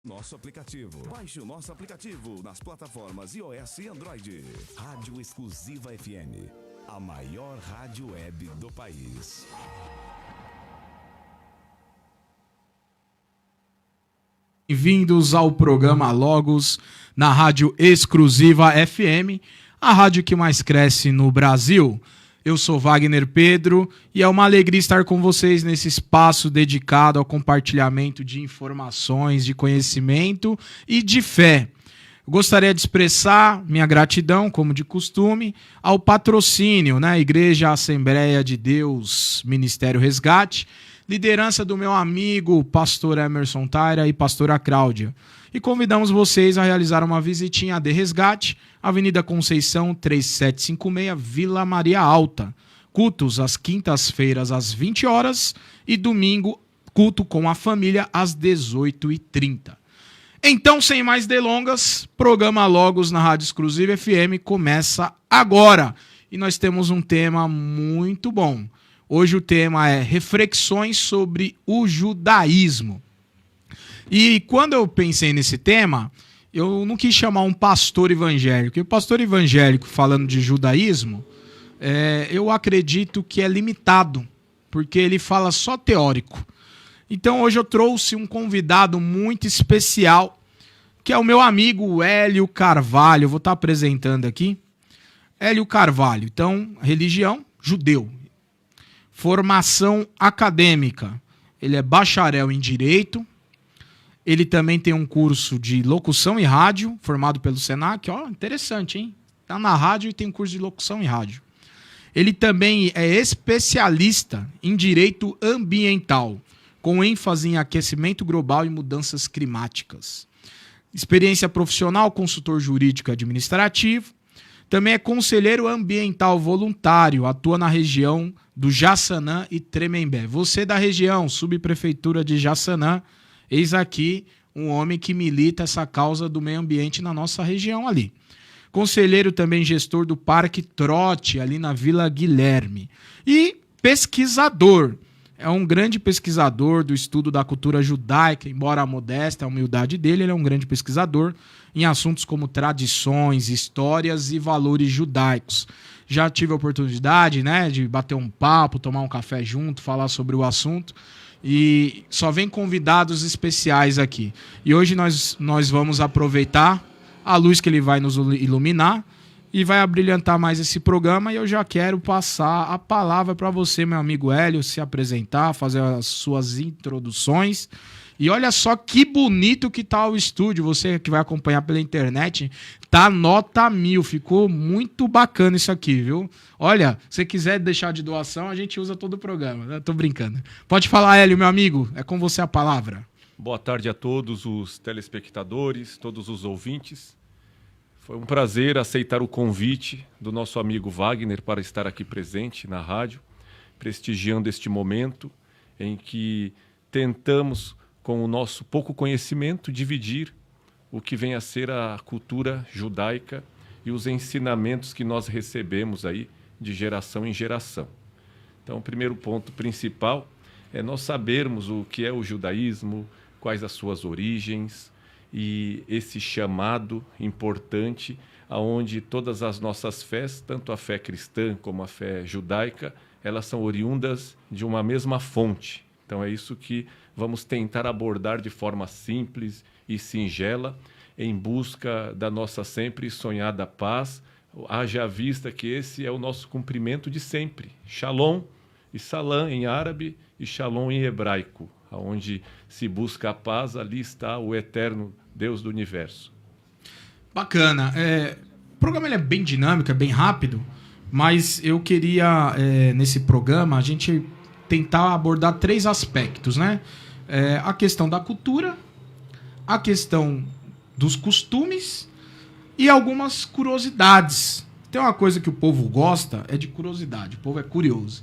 Nosso aplicativo. Baixe o nosso aplicativo nas plataformas iOS e Android. Rádio Exclusiva FM, a maior rádio web do país. Bem-vindos ao programa Logos na Rádio Exclusiva FM, a rádio que mais cresce no Brasil. Eu sou Wagner Pedro e é uma alegria estar com vocês nesse espaço dedicado ao compartilhamento de informações, de conhecimento e de fé. Eu gostaria de expressar minha gratidão, como de costume, ao patrocínio, Igreja Assembleia de Deus, Ministério Resgate, liderança do meu amigo pastor Emerson Taira e pastora Cláudia. E convidamos vocês a realizar uma visitinha de resgate, Avenida Conceição 3756, Vila Maria Alta. Cultos às quintas-feiras às 20 horas e domingo, culto com a família às 18h30. Então, sem mais delongas, programa Logos na Rádio Exclusiva FM começa agora. E nós temos um tema muito bom. Hoje o tema é reflexões sobre o judaísmo. E quando eu pensei nesse tema, eu não quis chamar um pastor evangélico. E o pastor evangélico falando de judaísmo, eu acredito que é limitado, porque ele fala só teórico. Então hoje eu trouxe um convidado muito especial, que é o meu amigo Hélio Carvalho. Eu vou estar apresentando aqui. Hélio Carvalho. Então, religião, judeu. Formação acadêmica. Ele é bacharel em Direito. Ele também tem um curso de locução e rádio, formado pelo Senac. Ó, interessante, hein? Tá na rádio e tem um curso de locução e rádio. Ele também é especialista em direito ambiental, com ênfase em aquecimento global e mudanças climáticas. Experiência profissional, consultor jurídico e administrativo. Também é conselheiro ambiental voluntário, atua na região do Jaçanã e Tremembé. Você da região, subprefeitura de Jaçanã, eis aqui um homem que milita essa causa do meio ambiente na nossa região ali. Conselheiro também gestor do Parque Trote, ali na Vila Guilherme. E pesquisador. É um grande pesquisador do estudo da cultura judaica, embora a modesta, a humildade dele, ele é um grande pesquisador em assuntos como tradições, histórias e valores judaicos. Já tive a oportunidade, de bater um papo, tomar um café junto, falar sobre o assunto. E só vem convidados especiais aqui. E hoje nós vamos aproveitar a luz que ele vai nos iluminar e vai abrilhantar mais esse programa. E eu já quero passar a palavra para você, meu amigo Hélio, se apresentar, fazer as suas introduções. E olha só que bonito que tá o estúdio. Você que vai acompanhar pela internet, tá nota 1000. Ficou muito bacana isso aqui, viu? Olha, se você quiser deixar de doação, a gente usa todo o programa. Eu tô brincando. Pode falar, Hélio, meu amigo. É com você a palavra. Boa tarde a todos os telespectadores, todos os ouvintes. Foi um prazer aceitar o convite do nosso amigo Wagner para estar aqui presente na rádio, prestigiando este momento em que tentamos, com o nosso pouco conhecimento, dividir o que vem a ser a cultura judaica e os ensinamentos que nós recebemos aí de geração em geração. Então, o primeiro ponto principal é nós sabermos o que é o judaísmo, quais as suas origens e esse chamado importante aonde todas as nossas fés, tanto a fé cristã como a fé judaica, elas são oriundas de uma mesma fonte. Então é isso que vamos tentar abordar de forma simples e singela, em busca da nossa sempre sonhada paz, haja vista que esse é o nosso cumprimento de sempre. Shalom e salam em árabe e shalom em hebraico, onde se busca a paz, ali está o eterno Deus do universo. Bacana. O programa ele é bem dinâmico, é bem rápido, mas eu queria, nesse programa, a gente tentar abordar 3 aspectos, a questão da cultura, a questão dos costumes e algumas curiosidades. Tem uma coisa que o povo gosta, é de curiosidade, o povo é curioso.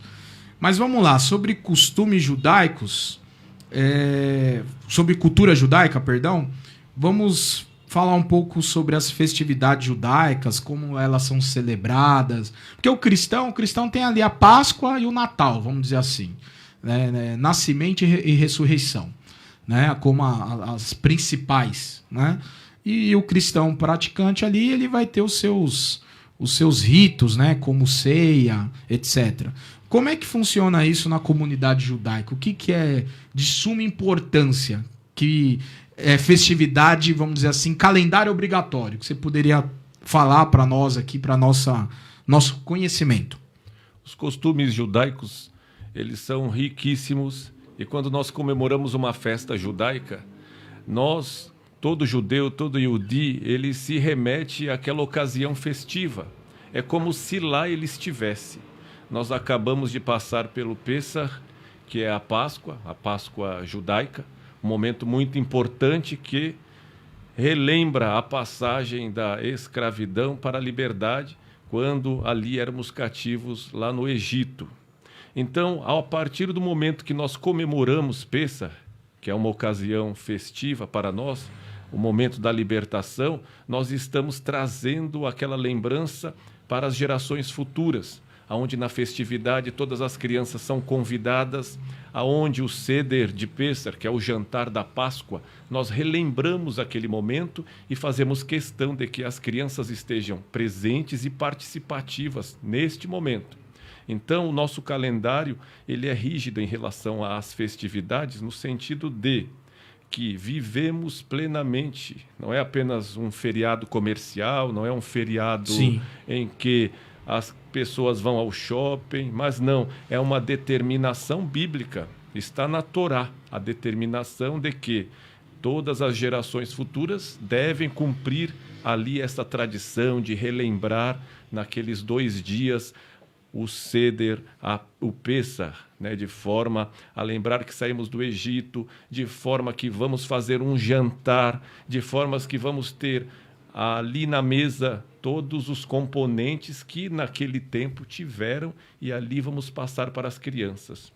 Mas vamos lá, sobre costumes judaicos, sobre cultura judaica, perdão, vamos falar um pouco sobre as festividades judaicas, como elas são celebradas. Porque o cristão tem ali a Páscoa e o Natal, vamos dizer assim, nascimento e ressurreição. né, como as principais, né? E o cristão praticante ali, ele vai ter os seus ritos, né, como ceia, etc. Como é que funciona isso na comunidade judaica? O que é de suma importância? Que é festividade, vamos dizer assim, calendário obrigatório, que você poderia falar para nós aqui, para nosso conhecimento? Os costumes judaicos, eles são riquíssimos, e quando nós comemoramos uma festa judaica, todo judeu, todo yehudi, ele se remete àquela ocasião festiva. É como se lá ele estivesse. Nós acabamos de passar pelo Pessach, que é a Páscoa judaica, um momento muito importante que relembra a passagem da escravidão para a liberdade, quando ali éramos cativos lá no Egito. Então, a partir do momento que nós comemoramos Pessach, que é uma ocasião festiva para nós, o momento da libertação, nós estamos trazendo aquela lembrança para as gerações futuras, aonde na festividade todas as crianças são convidadas, aonde o Seder de Pessach, que é o jantar da Páscoa, nós relembramos aquele momento e fazemos questão de que as crianças estejam presentes e participativas neste momento. Então, o nosso calendário ele é rígido em relação às festividades, no sentido de que vivemos plenamente. Não é apenas um feriado comercial, não é um feriado em que as pessoas vão ao shopping, mas não, é uma determinação bíblica. Está na Torá a determinação de que todas as gerações futuras devem cumprir ali essa tradição de relembrar naqueles 2 dias o Seder, o Pessach, né, de forma a lembrar que saímos do Egito, de forma que vamos fazer um jantar, de formas que vamos ter ali na mesa todos os componentes que naquele tempo tiveram e ali vamos passar para as crianças.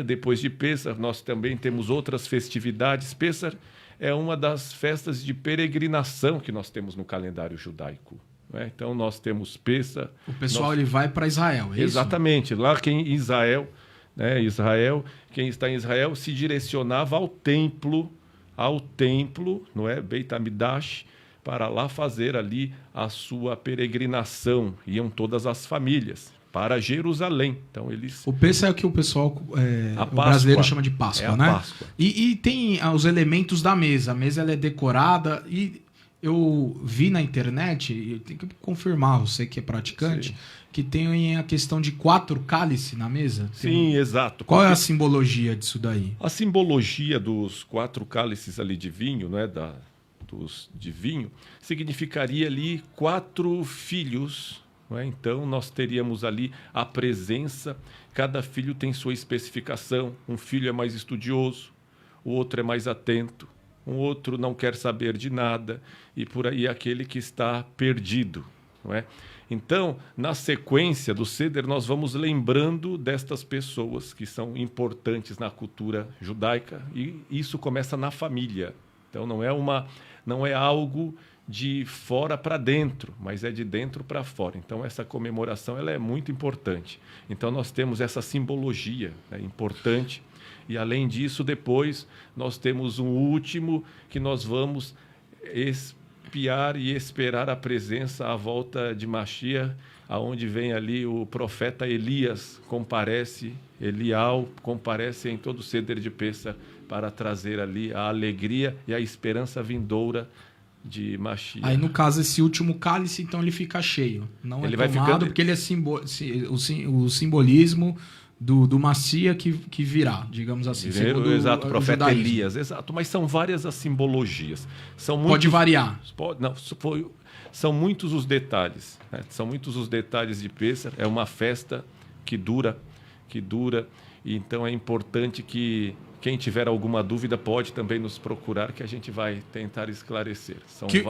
Depois de Pessach, nós também temos outras festividades. Pessach é uma das festas de peregrinação que nós temos no calendário judaico. Então, nós temos Pessach. O pessoal ele vai para Israel, é exatamente. Isso? Lá quem quem está em Israel se direcionava ao templo, não é? Beit HaMikdash, para lá fazer ali a sua peregrinação. Iam todas as famílias para Jerusalém. Então, eles... O Pessach é o que o pessoal o brasileiro chama de Páscoa, né? Páscoa. E tem os elementos da mesa. A mesa ela é decorada e... Eu vi na internet, e eu tenho que confirmar, você que é praticante, que tem a questão de 4 cálices na mesa. Sim, exato. Qual é a simbologia disso daí? A simbologia dos 4 cálices ali de vinho, né, de vinho, significaria ali 4 filhos. Não é? Então, nós teríamos ali a presença, cada filho tem sua especificação. Um filho é mais estudioso, o outro é mais atento, um outro não quer saber de nada, e por aí aquele que está perdido. Não é? Então, na sequência do Seder, nós vamos lembrando destas pessoas que são importantes na cultura judaica, e isso começa na família. Então, não é algo de fora para dentro, mas é de dentro para fora. Então, essa comemoração ela é muito importante. Então, nós temos essa simbologia, né, importante. E, além disso, depois, nós temos um último que nós vamos espiar e esperar a presença, a volta de Mashiach, aonde vem ali o profeta Elias, Elial comparece em todo o Seder de Pessach para trazer ali a alegria e a esperança vindoura de Mashiach. Aí, no caso, esse último cálice, então, ele fica cheio. Não ele é tomado porque ele é o simbolismo do Mashiach que virá, digamos assim. Exato, o profeta Elias, exato. Mas são várias as simbologias. Pode variar. São muitos os detalhes. Né? São muitos os detalhes de Pessach. É uma festa que dura. E então é importante que quem tiver alguma dúvida pode também nos procurar, que a gente vai tentar esclarecer.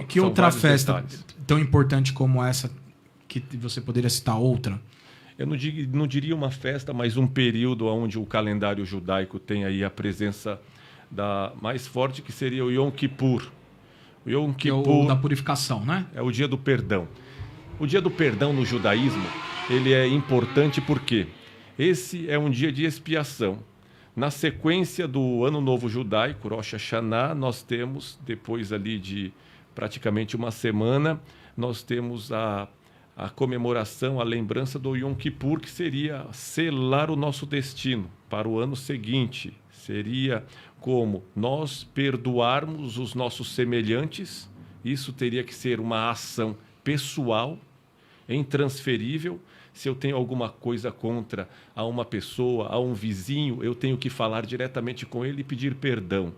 Que outra festa detalhes. Tão importante como essa, que você poderia citar outra? Eu não diria uma festa, mas um período onde o calendário judaico tem aí a presença da mais forte, que seria o Yom Kippur. O Yom Kippur que é o da purificação, né? É o dia do perdão. O dia do perdão no judaísmo, ele é importante porque esse é um dia de expiação. Na sequência do Ano Novo Judaico, Rosh Hashanah, nós temos, depois ali de praticamente uma semana, nós temos a comemoração, a lembrança do Yom Kippur, que seria selar o nosso destino para o ano seguinte. Seria como nós perdoarmos os nossos semelhantes. Isso teria que ser uma ação pessoal, intransferível. Se eu tenho alguma coisa contra a uma pessoa, a um vizinho, eu tenho que falar diretamente com ele e pedir perdão.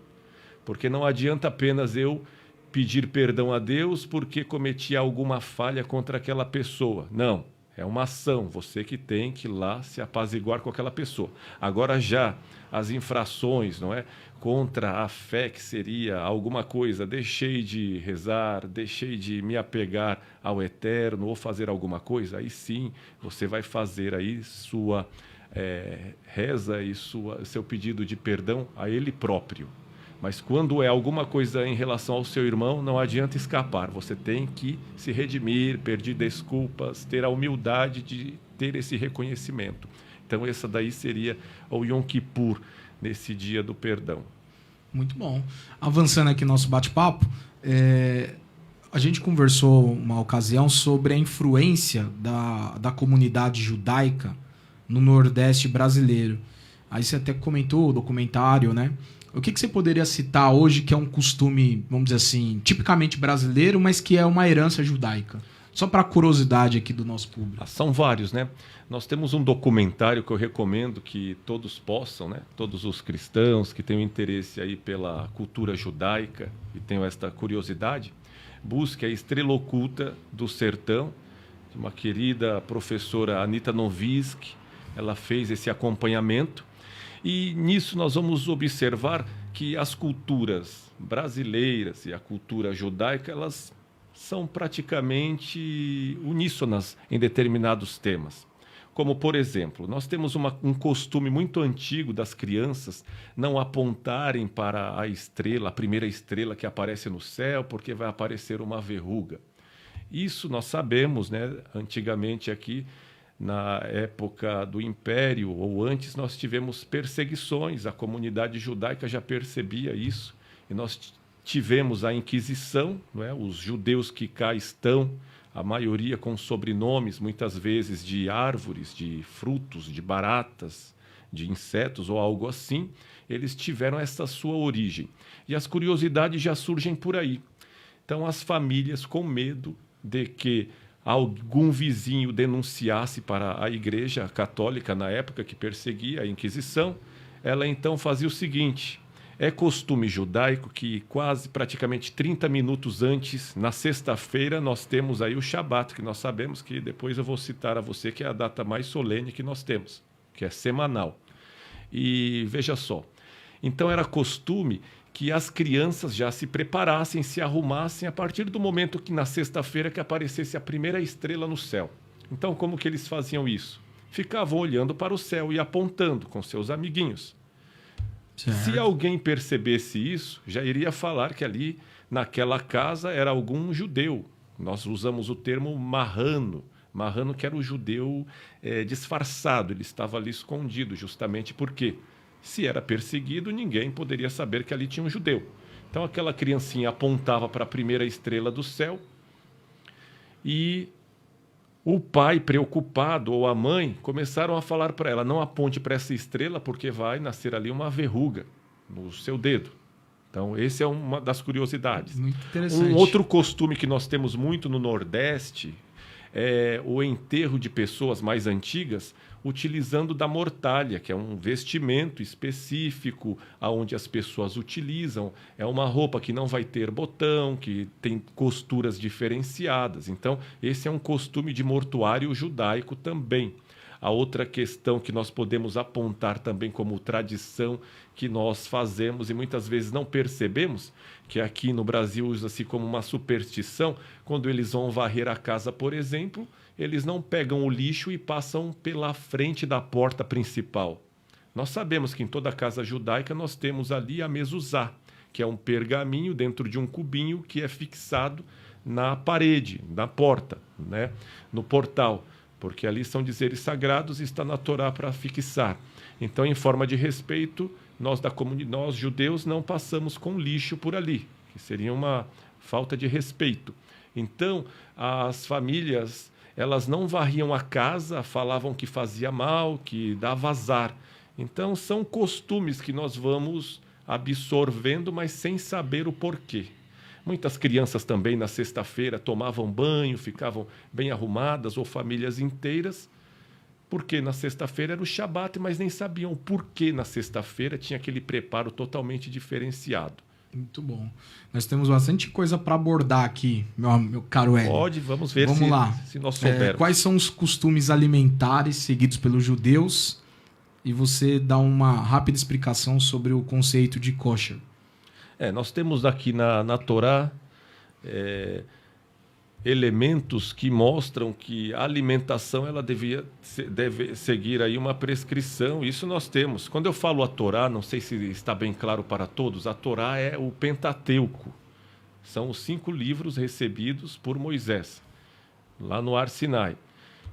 Porque não adianta apenas eu pedir perdão a Deus porque cometi alguma falha contra aquela pessoa. Não, é uma ação. Você que tem que ir lá se apaziguar com aquela pessoa. Agora já as infrações, não é? Contra a fé, que seria alguma coisa, deixei de rezar, deixei de me apegar ao Eterno ou fazer alguma coisa, aí sim você vai fazer aí sua reza e seu pedido de perdão a ele próprio. Mas quando é alguma coisa em relação ao seu irmão, não adianta escapar. Você tem que se redimir, pedir desculpas, ter a humildade de ter esse reconhecimento. Então essa daí seria o Yom Kippur, nesse dia do perdão. Muito bom. Avançando aqui nosso bate-papo, a gente conversou uma ocasião sobre a influência da comunidade judaica no Nordeste brasileiro. Aí você até comentou o documentário, né? O que você poderia citar hoje que é um costume, vamos dizer assim, tipicamente brasileiro, mas que é uma herança judaica? Só para curiosidade aqui do nosso público. São vários, né? Nós temos um documentário que eu recomendo que todos possam, né? Todos os cristãos que tenham interesse aí pela cultura judaica e tenham esta curiosidade, busque a Estrela Oculta do Sertão, de uma querida professora Anita Novitzky. Ela fez esse acompanhamento e nisso nós vamos observar que as culturas brasileiras e a cultura judaica, elas são praticamente uníssonas em determinados temas. Como, por exemplo, nós temos um costume muito antigo das crianças não apontarem para a estrela, a primeira estrela que aparece no céu, porque vai aparecer uma verruga. Isso nós sabemos, né? Antigamente aqui, na época do Império ou antes, nós tivemos perseguições, a comunidade judaica já percebia isso, e nós tivemos a Inquisição, não é? Os judeus que cá estão, a maioria com sobrenomes, muitas vezes de árvores, de frutos, de baratas, de insetos ou algo assim, eles tiveram essa sua origem. E as curiosidades já surgem por aí. Então, as famílias, com medo de que algum vizinho denunciasse para a Igreja Católica, na época que perseguia a Inquisição, ela então fazia o seguinte: é costume judaico que quase praticamente 30 minutos antes, na sexta-feira, nós temos aí o Shabat, que nós sabemos que depois eu vou citar a você, que é a data mais solene que nós temos, que é semanal. E veja só, então era costume que as crianças já se preparassem, se arrumassem a partir do momento que na sexta-feira que aparecesse a primeira estrela no céu. Então como que eles faziam isso? Ficavam olhando para o céu e apontando com seus amiguinhos. Certo. Se alguém percebesse isso, já iria falar que ali naquela casa era algum judeu. Nós usamos o termo marrano. Marrano, que era o judeu disfarçado, ele estava ali escondido, justamente porque se era perseguido, ninguém poderia saber que ali tinha um judeu. Então aquela criancinha apontava para a primeira estrela do céu e o pai, preocupado, ou a mãe, começaram a falar para ela: não aponte para essa estrela porque vai nascer ali uma verruga no seu dedo. Então, esse é uma das curiosidades. Muito interessante. Um outro costume que nós temos muito no Nordeste é o enterro de pessoas mais antigas utilizando da mortalha, que é um vestimento específico onde as pessoas utilizam. É uma roupa que não vai ter botão, que tem costuras diferenciadas. Então, esse é um costume de mortuário judaico também. A outra questão que nós podemos apontar também como tradição que nós fazemos e muitas vezes não percebemos, que aqui no Brasil usa-se como uma superstição, quando eles vão varrer a casa, por exemplo, eles não pegam o lixo e passam pela frente da porta principal. Nós sabemos que em toda casa judaica nós temos ali a mezuzá, que é um pergaminho dentro de um cubinho que é fixado na parede, na porta, né? No portal, porque ali são dizeres sagrados e está na Torá para fixar. Então, em forma de respeito, nós judeus não passamos com lixo por ali, que seria uma falta de respeito. Então, as famílias, elas não varriam a casa, falavam que fazia mal, que dava azar. Então, são costumes que nós vamos absorvendo, mas sem saber o porquê. Muitas crianças também, na sexta-feira, tomavam banho, ficavam bem arrumadas, ou famílias inteiras, porque na sexta-feira era o Shabat, mas nem sabiam o porquê na sexta-feira tinha aquele preparo totalmente diferenciado. Muito bom. Nós temos bastante coisa para abordar aqui, meu caro Hélio. Vamos ver se nós soubermos. Quais são os costumes alimentares seguidos pelos judeus? E você dá uma rápida explicação sobre o conceito de kosher. Nós temos aqui na Torá elementos que mostram que a alimentação ela deve seguir aí uma prescrição. Isso nós temos. Quando eu falo a Torá, não sei se está bem claro para todos, a Torá é o Pentateuco. São os 5 livros recebidos por Moisés, lá no Ar Sinai.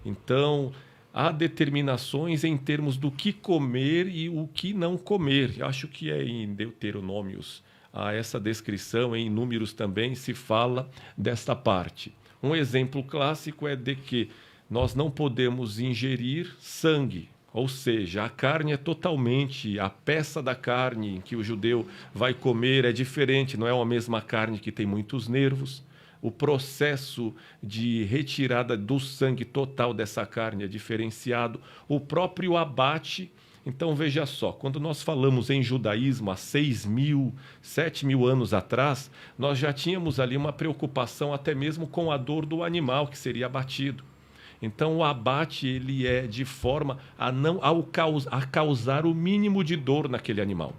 Então, há determinações em termos do que comer e o que não comer. Eu acho que é em Deuteronômios. A essa descrição, em Números também se fala desta parte. Um exemplo clássico é de que nós não podemos ingerir sangue, ou seja, a carne é totalmente, a peça da carne que o judeu vai comer é diferente, não é a mesma carne que tem muitos nervos. O processo de retirada do sangue total dessa carne é diferenciado. O próprio abate. Então, veja só, quando nós falamos em judaísmo há 6.000, 7.000 anos atrás, nós já tínhamos ali uma preocupação até mesmo com a dor do animal que seria abatido. Então, o abate ele é de forma a causar o mínimo de dor naquele animal.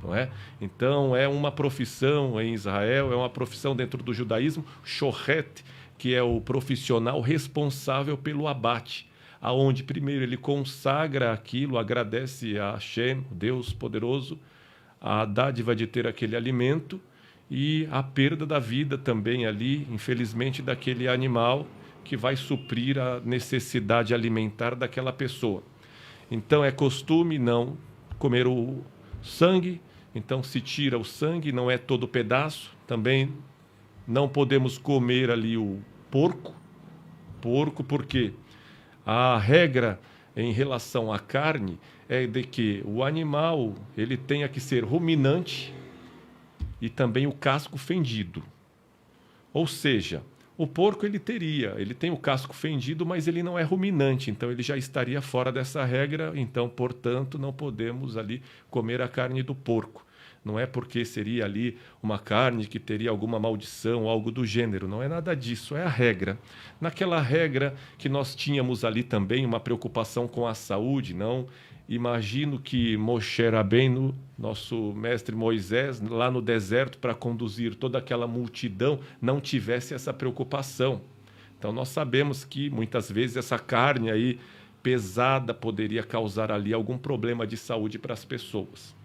Não é? Então, é uma profissão em Israel, é uma profissão dentro do judaísmo, shohet, que é o profissional responsável pelo abate, aonde primeiro ele consagra aquilo, agradece a Hashem, Deus poderoso, a dádiva de ter aquele alimento e a perda da vida também ali, infelizmente, daquele animal que vai suprir a necessidade alimentar daquela pessoa. Então, é costume não comer o sangue, então se tira o sangue, não é todo pedaço. Também não podemos comer ali o porco, porque a regra em relação à carne é de que o animal ele tenha que ser ruminante e também o casco fendido. Ou seja, o porco ele tem o casco fendido, mas ele não é ruminante, então ele já estaria fora dessa regra, então, portanto, não podemos ali comer a carne do porco. Não é porque seria ali uma carne que teria alguma maldição, algo do gênero. Não é nada disso, é a regra. Naquela regra que nós tínhamos ali também uma preocupação com a saúde, não? Imagino que Moshe Rabbeinu, nosso mestre Moisés, lá no deserto para conduzir toda aquela multidão, não tivesse essa preocupação. Então nós sabemos que muitas vezes essa carne aí pesada poderia causar ali algum problema de saúde para as pessoas.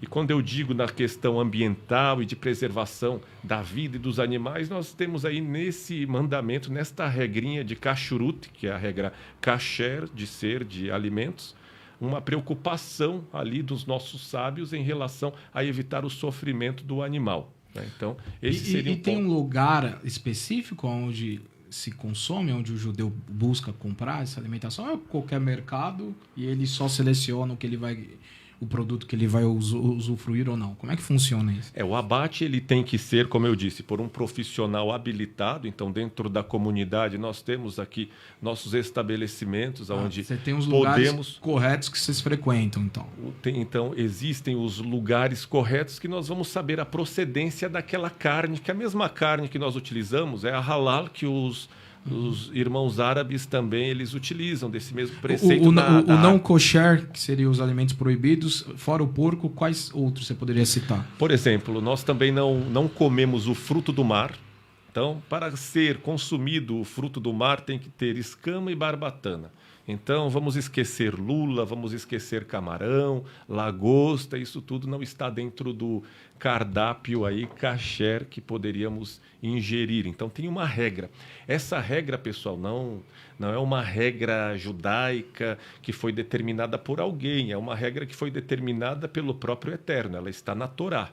E quando eu digo na questão ambiental e de preservação da vida e dos animais, nós temos aí nesse mandamento, nesta regrinha de kashrut, que é a regra kasher, de alimentos, uma preocupação ali dos nossos sábios em relação a evitar o sofrimento do animal. Né? Então, esse seria um tem um lugar específico onde se consome, onde o judeu busca comprar essa alimentação? É qualquer mercado e ele só seleciona o produto que ele vai usufruir ou não? Como é que funciona isso? O abate ele tem que ser, como eu disse, por um profissional habilitado. Então, dentro da comunidade, nós temos aqui nossos estabelecimentos onde você tem os lugares corretos que vocês frequentam, então. Então, existem os lugares corretos que nós vamos saber a procedência daquela carne, que a mesma carne que nós utilizamos é a halal, que os irmãos árabes também eles utilizam desse mesmo preceito. O não kosher, que seriam os alimentos proibidos, fora o porco, quais outros você poderia citar? Por exemplo, nós também não comemos o fruto do mar. Então, para ser consumido o fruto do mar, tem que ter escama e barbatana. Então, vamos esquecer lula, vamos esquecer camarão, lagosta, isso tudo não está dentro do cardápio aí kasher que poderíamos ingerir. Então, tem uma regra. Essa regra, pessoal, não é uma regra judaica que foi determinada por alguém, é uma regra que foi determinada pelo próprio Eterno, ela está na Torá.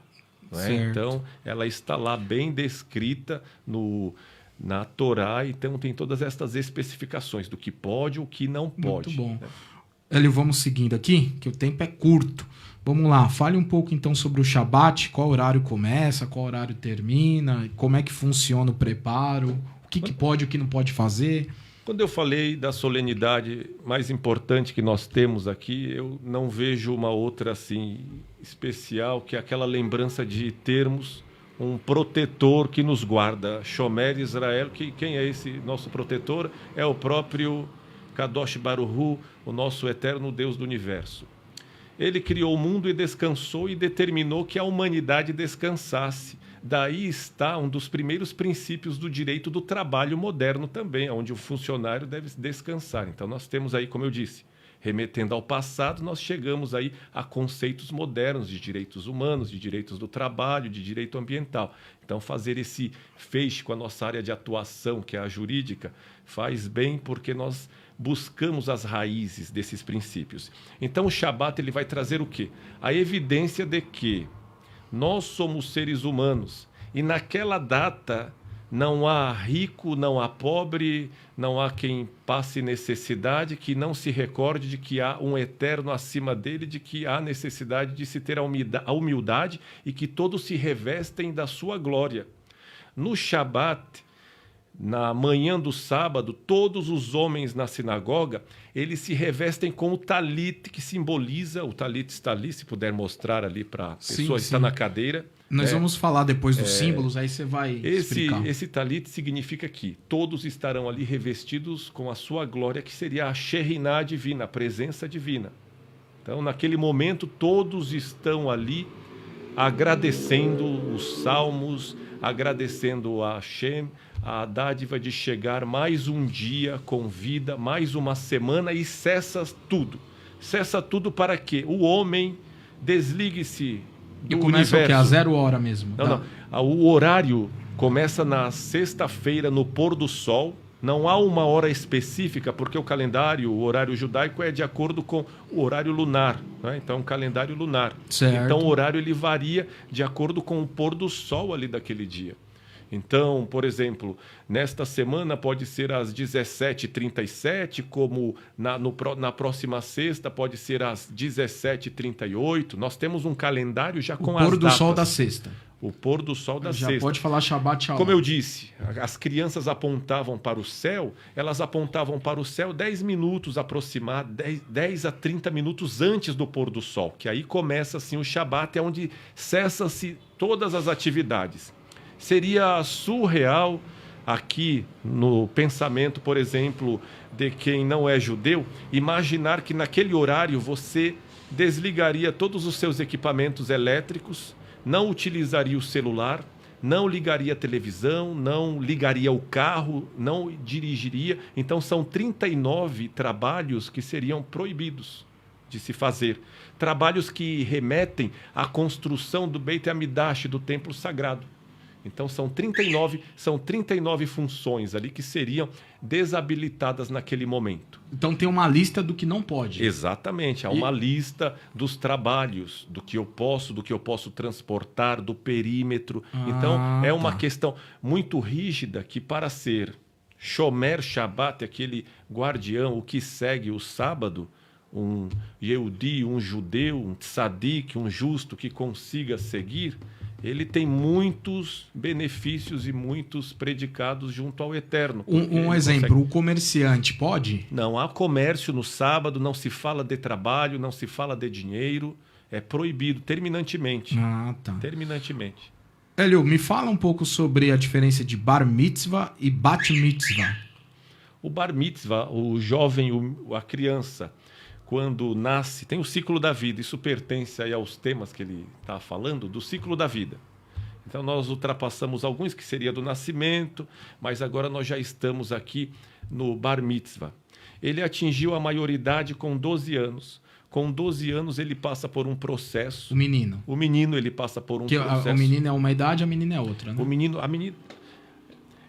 Não é? Então, ela está lá bem descrita na Torá, então tem todas estas especificações do que pode e o que não pode. Muito bom. Hélio, vamos seguindo aqui, que o tempo é curto. Vamos lá, fale um pouco então sobre o Shabat, qual horário começa, qual horário termina, como é que funciona o preparo, o que pode e o que não pode fazer. Quando eu falei da solenidade mais importante que nós temos aqui, eu não vejo uma outra assim especial, que é aquela lembrança de termos um protetor que nos guarda. Shomer Israel, quem é esse nosso protetor? É o próprio Kadosh Baruch Hu, o nosso eterno Deus do universo. Ele criou o mundo e descansou e determinou que a humanidade descansasse. Daí está um dos primeiros princípios do direito do trabalho moderno também, onde o funcionário deve descansar. Então nós temos aí, como eu disse, remetendo ao passado, nós chegamos aí a conceitos modernos de direitos humanos, de direitos do trabalho, de direito ambiental. Então fazer esse feixe com a nossa área de atuação, que é a jurídica, faz bem porque nós buscamos as raízes desses princípios. Então o Shabat ele vai trazer o quê? A evidência de que nós somos seres humanos e naquela data não há rico, não há pobre, não há quem passe necessidade, que não se recorde de que há um eterno acima dele, de que há necessidade de se ter a humildade e que todos se revestem da sua glória. No Shabat, na manhã do sábado, todos os homens na sinagoga, eles se revestem com o talit, que simboliza, o talit está ali, se puder mostrar ali para a pessoa que está na cadeira. Nós vamos falar depois dos símbolos, aí você vai explicar. Esse talit significa que todos estarão ali revestidos com a sua glória, que seria a Shekhinah divina, a presença divina. Então, naquele momento, todos estão ali agradecendo os salmos, agradecendo a Hashem, a dádiva de chegar mais um dia com vida, mais uma semana e cessa tudo. Cessa tudo para que o homem desligue-se do começa universo. O quê? A 0 hora mesmo? Não. O horário começa na sexta-feira, no pôr do sol. Não há uma hora específica, porque o horário judaico é de acordo com o horário lunar. Né? Então, é um calendário lunar. Certo. Então, o horário ele varia de acordo com o pôr do sol ali daquele dia. Então, por exemplo, nesta semana pode ser às 17h37, como na próxima sexta pode ser às 17h38. Nós temos um calendário já com as datas. O pôr do sol da sexta. O pôr do sol da já sexta. Pode falar Shabbat Shalom. Como eu disse, as crianças apontavam para o céu, elas apontavam para o céu 10 minutos aproximadamente, 10 a 30 minutos antes do pôr do sol, que aí começa assim o Shabat, é onde cessa-se todas as atividades. Seria surreal aqui no pensamento, por exemplo, de quem não é judeu, imaginar que naquele horário você desligaria todos os seus equipamentos elétricos, não utilizaria o celular, não ligaria a televisão, não ligaria o carro, não dirigiria. Então são 39 trabalhos que seriam proibidos de se fazer. Trabalhos que remetem à construção do Beit HaMikdash, do templo sagrado. Então são 39 funções ali que seriam desabilitadas naquele momento. Então tem uma lista do que não pode. Exatamente, há uma lista dos trabalhos, do que eu posso transportar, do perímetro. Então é uma questão muito rígida que para ser Shomer Shabbat, aquele guardião, o que segue o sábado, um Yehudi, um judeu, um tzadik, um justo que consiga seguir, ele tem muitos benefícios e muitos predicados junto ao Eterno. Um exemplo, o comerciante pode? Não há comércio no sábado, não se fala de trabalho, não se fala de dinheiro, é proibido terminantemente. Tá. Terminantemente. Hélio, me fala um pouco sobre a diferença de Bar Mitzvah e Bat Mitzvah. O Bar Mitzvah, o jovem, a criança, quando nasce, tem o ciclo da vida, isso pertence aí aos temas que ele está falando, do ciclo da vida. Então, nós ultrapassamos alguns, que seria do nascimento, mas agora nós já estamos aqui no Bar Mitzvah. Ele atingiu a maioridade com 12 anos. Com 12 anos, ele passa por um processo. O menino. O menino, ele passa por um processo. O menino é uma idade, a menina é outra, né? O menino, a menina...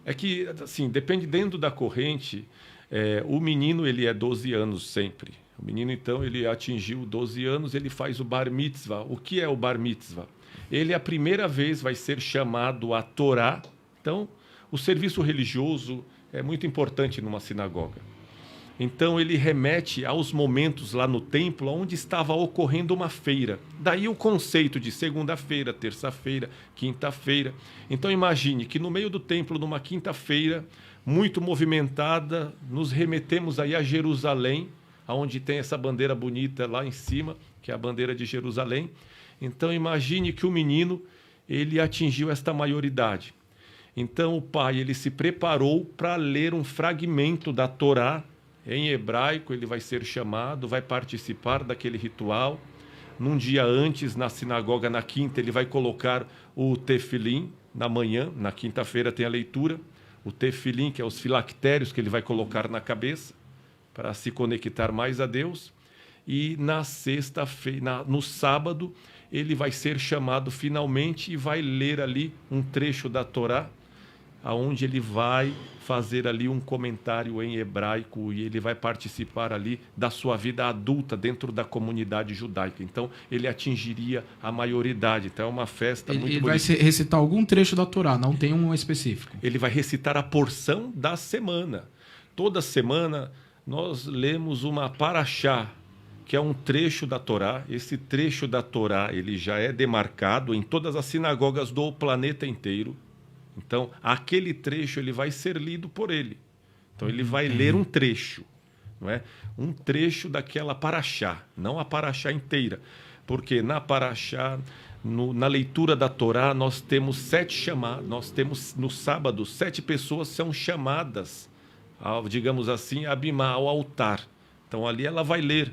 É que, assim, dependendo da corrente, o menino, ele é 12 anos sempre. O menino, então, ele atingiu 12 anos, ele faz o Bar Mitzvah. O que é o Bar Mitzvah? Ele, a primeira vez, vai ser chamado a Torá. Então, o serviço religioso é muito importante numa sinagoga. Então, ele remete aos momentos lá no templo onde estava ocorrendo uma feira. Daí o conceito de segunda-feira, terça-feira, quinta-feira. Então, imagine que no meio do templo, numa quinta-feira, muito movimentada, nos remetemos aí a Jerusalém, onde tem essa bandeira bonita lá em cima, que é a bandeira de Jerusalém. Então, imagine que o menino, ele atingiu esta maioridade. Então, o pai, ele se preparou para ler um fragmento da Torá. Em hebraico, ele vai ser chamado, vai participar daquele ritual. Num dia antes, na sinagoga, na quinta, ele vai colocar o tefilim na manhã. Na quinta-feira tem a leitura. O tefilim, que é os filactérios que ele vai colocar na cabeça, para se conectar mais a Deus. E na sexta-feira, no sábado, ele vai ser chamado finalmente e vai ler ali um trecho da Torá, onde ele vai fazer ali um comentário em hebraico e ele vai participar ali da sua vida adulta dentro da comunidade judaica. Então, ele atingiria a maioridade. Então, é uma festa muito bonita. Ele vai recitar algum trecho da Torá, não tem um específico. Ele vai recitar a porção da semana. Toda semana, nós lemos uma paraxá, que é um trecho da Torá. Esse trecho da Torá, ele já é demarcado em todas as sinagogas do planeta inteiro. Então, aquele trecho ele vai ser lido por ele. Então, ele vai ler um trecho, não é? Um trecho daquela paraxá, não a paraxá inteira. Porque na paraxá, na leitura da Torá, nós temos 7 chamadas. Nós temos, no sábado, 7 pessoas são chamadas, digamos assim, a Bimá, ao altar. Então, ali ela vai ler.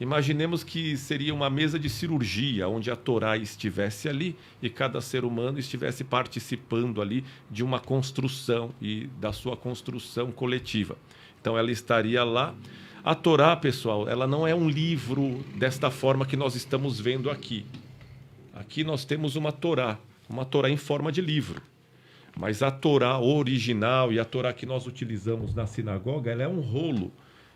Imaginemos que seria uma mesa de cirurgia, onde a Torá estivesse ali e cada ser humano estivesse participando ali de uma construção e da sua construção coletiva. Então, ela estaria lá. A Torá, pessoal, ela não é um livro desta forma que nós estamos vendo aqui. Aqui nós temos uma Torá em forma de livro. Mas a Torá original e a Torá que nós utilizamos na sinagoga, ela é um rolo.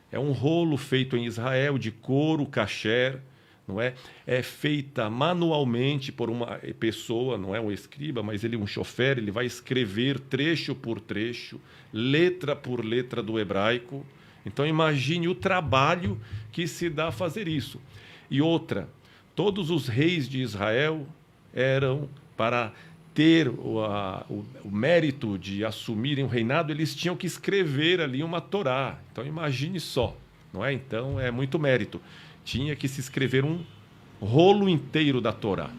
É um rolo feito em Israel de couro kasher, não é? É feita manualmente por uma pessoa, não é um escriba, mas ele é um chofer, ele vai escrever trecho por trecho, letra por letra do hebraico. Então imagine o trabalho que se dá a fazer isso. E outra, todos os reis de Israel eram para ter o mérito de assumirem o reinado, eles tinham que escrever ali uma Torá. Então, imagine só, não é? Então, é muito mérito. Tinha que se escrever um rolo inteiro da Torá.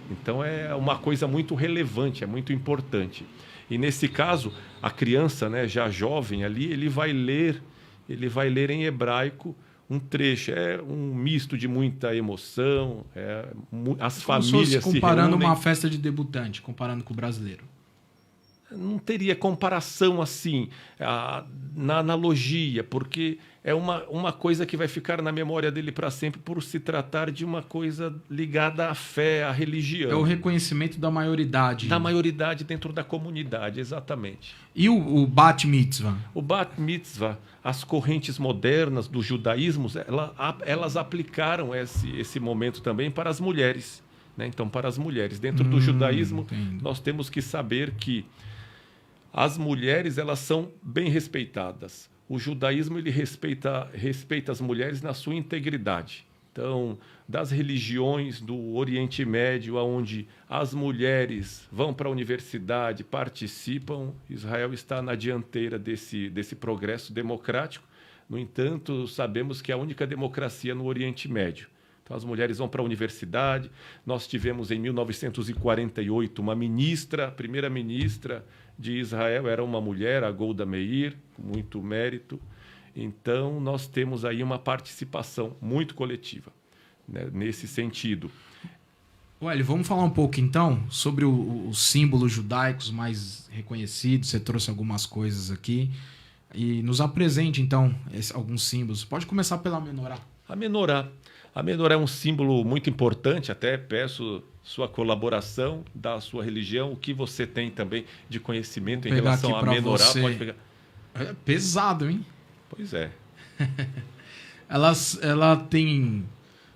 Então, é uma coisa muito relevante, é muito importante. E, nesse caso, a criança, né, já jovem ali, ele vai ler em hebraico um trecho. É um misto de muita emoção, as famílias se comparando reúnem. uma festa de debutante, comparando com o brasileiro. Não teria comparação assim, na analogia, porque é uma coisa que vai ficar na memória dele para sempre por se tratar de uma coisa ligada à fé, à religião. É o reconhecimento da maioridade. Da maioridade dentro da comunidade, exatamente. E o Bat Mitzvah? O Bat Mitzvah, as correntes modernas do judaísmo, elas aplicaram esse momento também para as mulheres. Né? Então, para as mulheres. Dentro do judaísmo, entendo. nós temos que saber que as mulheres, elas são bem respeitadas. O judaísmo, ele respeita as mulheres na sua integridade. Então, das religiões do Oriente Médio, onde as mulheres vão para a universidade, participam, Israel está na dianteira desse progresso democrático. No entanto, sabemos que é a única democracia no Oriente Médio. Então, as mulheres vão para a universidade. Nós tivemos, em 1948, uma ministra, a primeira ministra de Israel era uma mulher, a Golda Meir, com muito mérito. Então, nós temos aí uma participação muito coletiva, né, nesse sentido. Olha, vamos falar um pouco então sobre os símbolos judaicos mais reconhecidos. Você trouxe algumas coisas aqui. E nos apresente então alguns símbolos. Pode começar pela menorá. A menorá. A menorá é um símbolo muito importante, até peço sua colaboração da sua religião, o que você tem também de conhecimento em relação à menorá. Você. Pode pegar. É pesado, hein? Pois é. Ela tem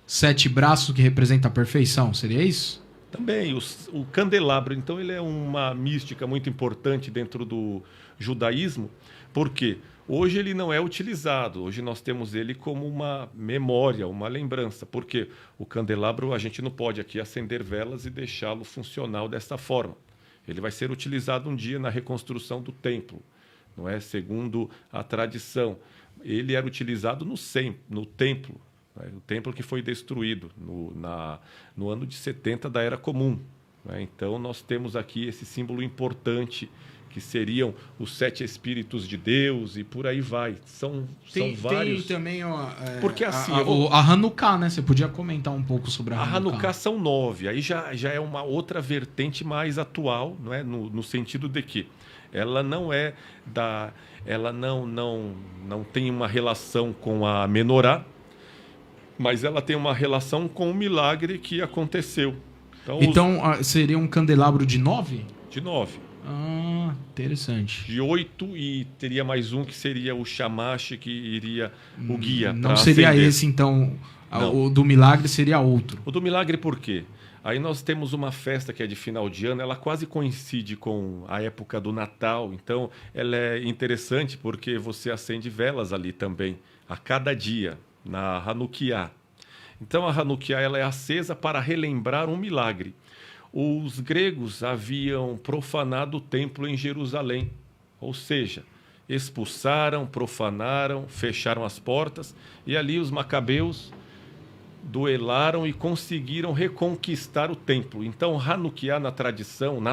7 braços que representam a perfeição, seria isso? Também, o candelabro, então, ele é uma mística muito importante dentro do judaísmo, porque hoje ele não é utilizado, hoje nós temos ele como uma memória, uma lembrança, porque o candelabro a gente não pode aqui acender velas e deixá-lo funcional dessa forma. Ele vai ser utilizado um dia na reconstrução do templo, não é? Segundo a tradição. Ele era utilizado no templo, né? O templo que foi destruído no ano de 70 da Era Comum, né? então nós temos aqui esse símbolo importante que seriam os 7 Espíritos de Deus e por aí vai. São vários. Tem também porque assim, a Hanukkah, né? Você podia comentar um pouco sobre a Hanukkah. A Hanukkah são 9. Aí já é uma outra vertente mais atual, não é? No sentido de que ela não é ela não tem uma relação com a menorá, mas ela tem uma relação com o milagre que aconteceu. Então seria um candelabro de 9? De 9. Ah, interessante. De 8 e teria mais um que seria o Shamash, que iria o guia. Não seria acender. Esse, então. Não. O do milagre seria outro. O do milagre por quê? Aí nós temos uma festa que é de final de ano, ela quase coincide com a época do Natal, então ela é interessante porque você acende velas ali também, a cada dia, na Hanukkah. Então a Hanukkah ela é acesa para relembrar um milagre. Os gregos haviam profanado o templo em Jerusalém, ou seja, expulsaram, profanaram, fecharam as portas, e ali os macabeus duelaram e conseguiram reconquistar o templo. Então, Hanukkah, na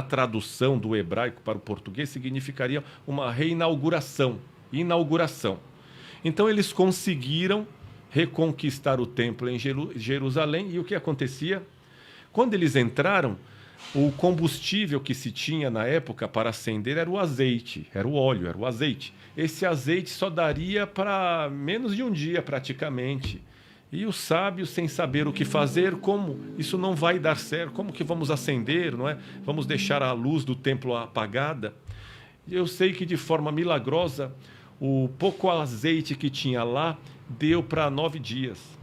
tradução do hebraico para o português, significaria uma reinauguração, inauguração. Então, eles conseguiram reconquistar o templo em Jerusalém, e o que acontecia? Quando eles entraram, o combustível que se tinha na época para acender era o azeite, era o óleo, era o azeite. Esse azeite só daria para menos de um dia, praticamente. E os sábios, sem saber o que fazer, como isso não vai dar certo, como que vamos acender, não é? Vamos deixar a luz do templo apagada? Eu sei que de forma milagrosa, o pouco azeite que tinha lá deu para 9 dias.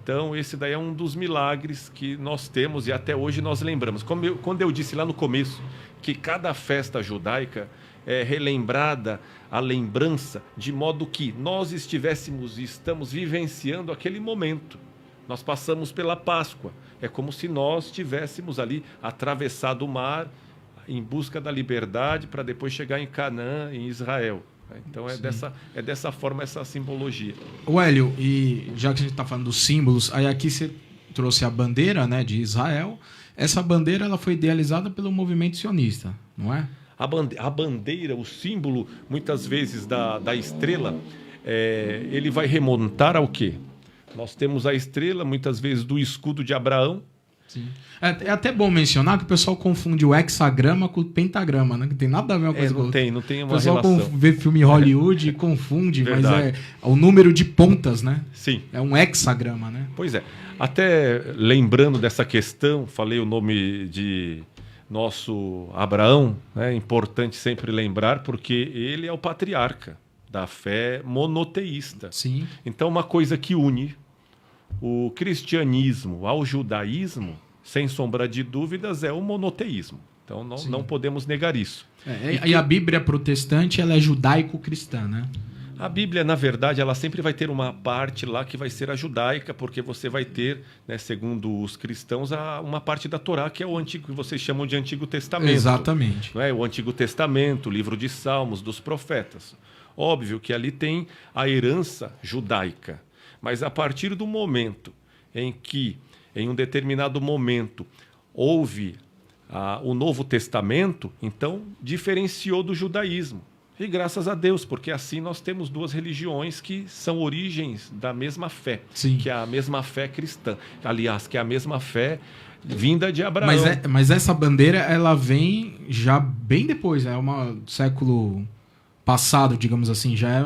Então, esse daí é um dos milagres que nós temos e até hoje nós lembramos. Quando eu disse lá no começo que cada festa judaica é relembrada a lembrança, de modo que nós estamos vivenciando aquele momento. Nós passamos pela Páscoa. É como se nós tivéssemos ali atravessado o mar em busca da liberdade para depois chegar em Canaã, em Israel. Então é dessa forma essa simbologia. O Hélio, e já que a gente está falando dos símbolos, aí aqui você trouxe a bandeira, né, de Israel. Essa bandeira ela foi idealizada pelo movimento sionista, não é? A bandeira, o símbolo, muitas vezes, da estrela, ele vai remontar ao quê? Nós temos a estrela, muitas vezes, do escudo de Abraão. Sim. É até bom mencionar que o pessoal confunde o hexagrama com o pentagrama, né? Que tem nada a ver uma coisa com outra. Não tem uma relação. O pessoal vê filme Hollywood e confunde, mas é o número de pontas, né? Sim. É um hexagrama, né? Pois é. Até lembrando dessa questão, falei o nome de nosso Abraão, né? É importante sempre lembrar, porque ele é o patriarca da fé monoteísta. Sim. Então, uma coisa que une o cristianismo ao judaísmo, sem sombra de dúvidas, é o monoteísmo. Então, não podemos negar isso. E a Bíblia protestante ela é judaico-cristã, né? A Bíblia, na verdade, ela sempre vai ter uma parte lá que vai ser a judaica, porque você vai ter, né, segundo os cristãos, uma parte da Torá, que é o antigo que vocês chamam de Antigo Testamento. Exatamente. Não é? O Antigo Testamento, o livro de Salmos, dos profetas. Óbvio que ali tem a herança judaica. Mas a partir do momento em que, em um determinado momento, houve o Novo Testamento, então diferenciou do judaísmo. E graças a Deus, porque assim nós temos duas religiões que são origens da mesma fé, Sim. que é a mesma fé cristã. Aliás, que é a mesma fé vinda de Abraão. Mas essa bandeira, ela vem já bem depois, é uma século passado, digamos assim, já é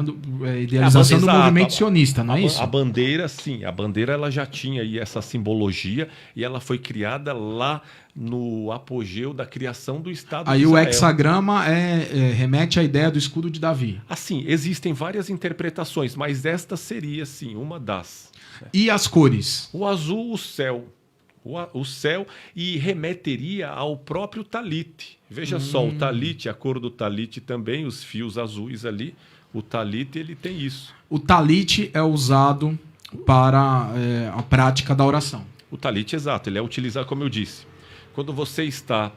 a idealização do movimento sionista, não é isso? A bandeira, sim, a bandeira ela já tinha aí essa simbologia e ela foi criada lá no apogeu da criação do Estado aí de Israel. O hexagrama remete à ideia do escudo de Davi. Assim, existem várias interpretações, mas esta seria, sim, uma das. E as cores? O azul, o céu. O céu e remeteria ao próprio talite. Veja só, o talite, a cor do talite também, os fios azuis ali, o talite ele tem isso. O talite é usado para a prática da oração. O talite, exato, ele é utilizado, como eu disse. Quando você está,